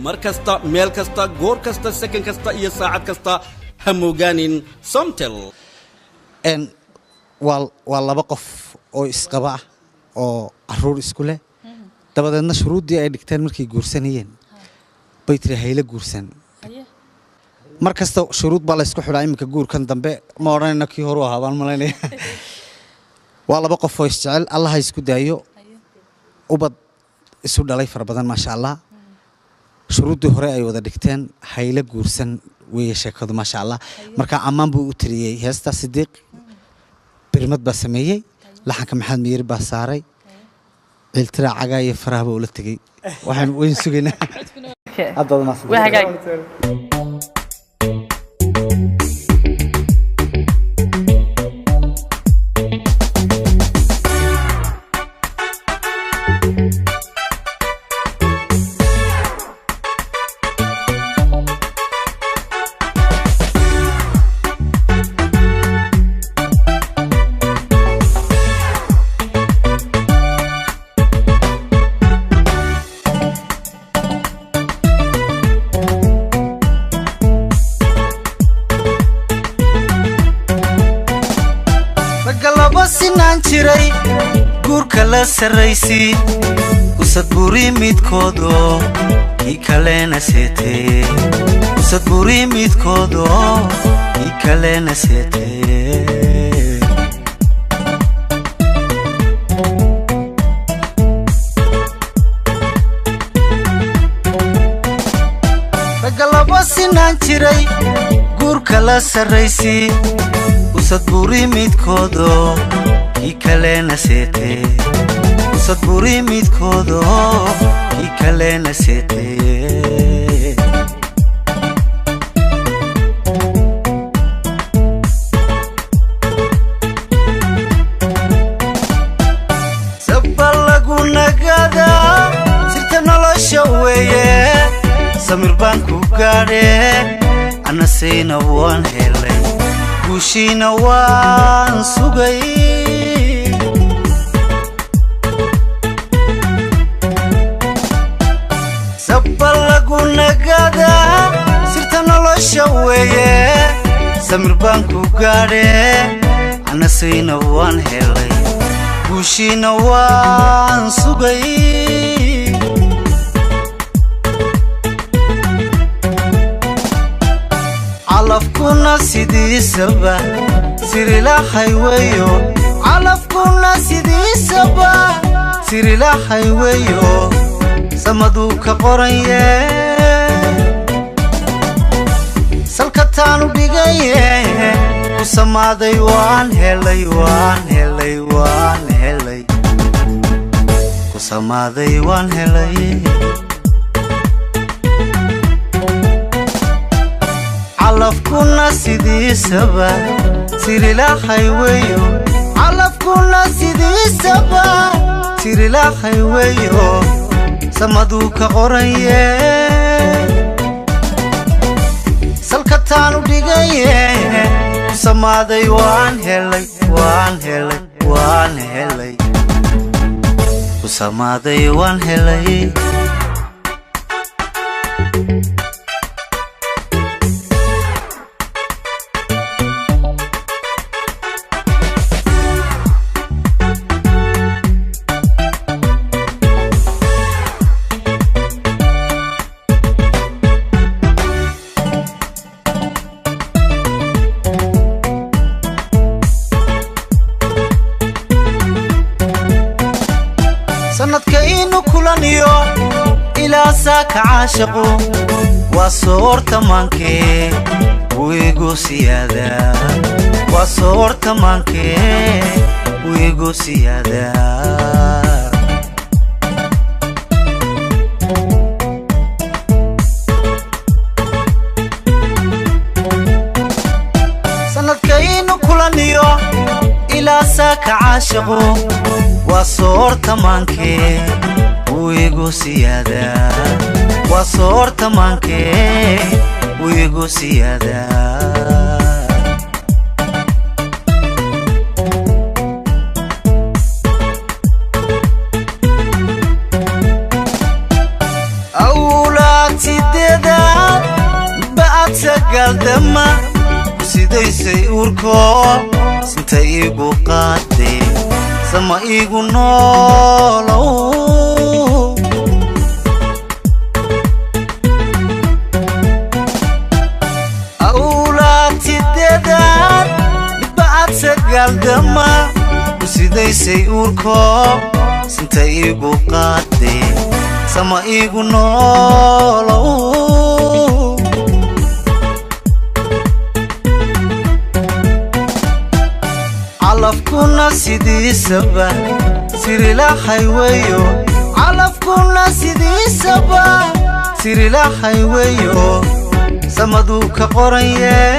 markasta meel kasta goor kasta second kasta iyo saacad kasta hamoogaanin Somtel waa laba qof oo isqaba ah oo caruur isku leh dabadeedna shuruudii ay dhigteen markay guursanayeen bay tiri hayla guursan markasta shuruud baa la isku xidhaa iminka guurkan dambe ma odhanayna kii hore u ahaa baan malaynaya waa laba qof oo isjecel Allah ha isku daayo ubad isu dhalay far badan maasha Allah shuruudii hore ay wada dhigteen hayla guursan way sheekadu maasha Allah marka ammaan buu u tiriyay heesta Sidiiq birmad baa sameeyay laxanka maxamed miyir baa saaray ciltira caga iyo faraha buu la tagay waxaan weyn sugaynaa hadda ma jiray guurka la saraysi usad buri midkoodo ki kalena seete usad buri midkoodo ki kalena seete ragalaba sinaan jiray guurka la saraysi usad buri midkoodo ki kalena seete usad buri midkoodo ki kalena seete sabalagu nagada sirta nolosha weeye samir baan ku gaadhe anasayna waan helay guushina waan sugay sabalagu nagada sirta nolosha weeye samir baan ku gaadhe anasayna waan helay guushina waan sugay calafkuna sidiisaba sirilahay weeyo calafkuna sidiisaba sirilahay weeyo samadu ka qoranye salkataanu dhigaye ku samaaday waan helay waan helay waan helay ku samaaday waan helay calafkuna sidiisaba sirilahay weeyo calafkuna sidiisaba sirilahay weeyo samadu ka qoranye salkataanu dhigaye ku samaaday waan helay waan helay waan helay ku samaaday waan helay sanadkaynu kulaniyo ilaa saaka caashaqo waa soorta maankee wiigu siyaada waa soorta maankee wiigu siyaada sanadkaynu kulaniyo ilaa saaka caashaqo waa soorta maankee wiigu siyaada waa soorta maankee wiigu siyaada awlaadti sagaldama sidaysay urko sinta igu qaade sama igu noolo awlaati dedan ba'ad sagaldama sidaysay urko sinta igu qaade sama igu noolo علفكنا سيدي سبا سيري لا حيويو علفكنا سيدي سبا سيري لا حيويو سمدوك قرية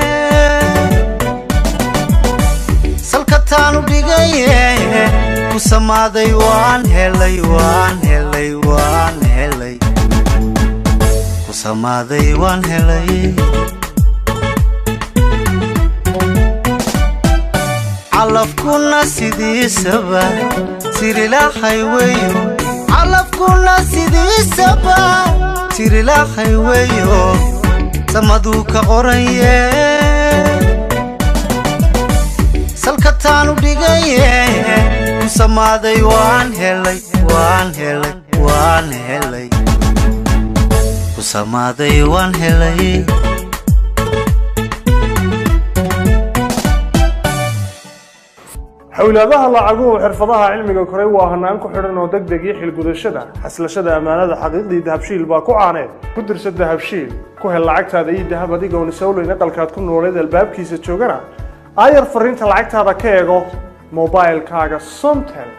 سلكتانو بيغاية كسمادي وان هلي وان هلي وان هلي كسمادي وان هلي علفكنا سيدي سبا سيري لا حيويو علفكنا سيدي سبا سيري لا حيويو سمدوك قرية سلكتانو بيغاية كسمادي وان هلي وان هلي وان هلي كسمادي وان هلي حولادها لعقوه حرفضها علمي كوري وهنا أنكو حرنا ودقدق يحيل قدرشدا حسل شدا أمانة حقيقي دهبشيل باكو عاني قدر سد دهبشيل كوه اللعقت هذا يدهب هذيك ونسولو ينقل كاتكون وليد الباب كيس تشوجنا آير فرنت اللعقت هذا كيغو موبايل كاغا سومتل